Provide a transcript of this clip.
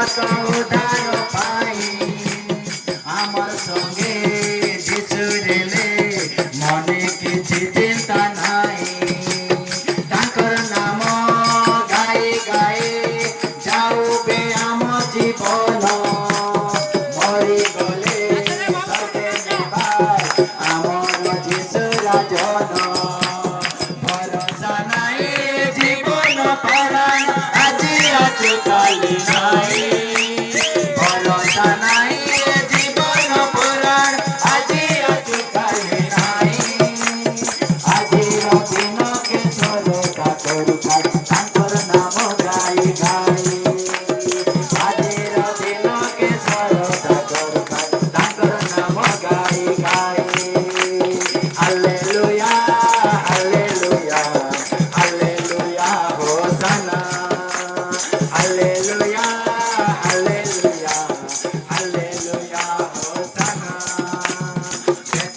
কত উদার পাই আমার সঙ্গে যিশু রেলে মনে কিছু চিন্তা নাই তাঙ্কর নাম গাই গাই যাওবে আমার জীবন মরি গলে সবে নেবার আমার যিশু রাজন ভরসা নাই জীবন পরাণ আজি আছে কালি নাই ভরসা নাই জীবন পুরাণ আজি আছে কালি নাই আজির দিনকে সরতা করুকা তাঙ্কর নাম গাই গাই আজির দিনকে সরতা করুকা তাঙ্কর নাম গাই গাই hallelujah hallelujah hallelujah হোসানা hallelujah hallelujah hallelujah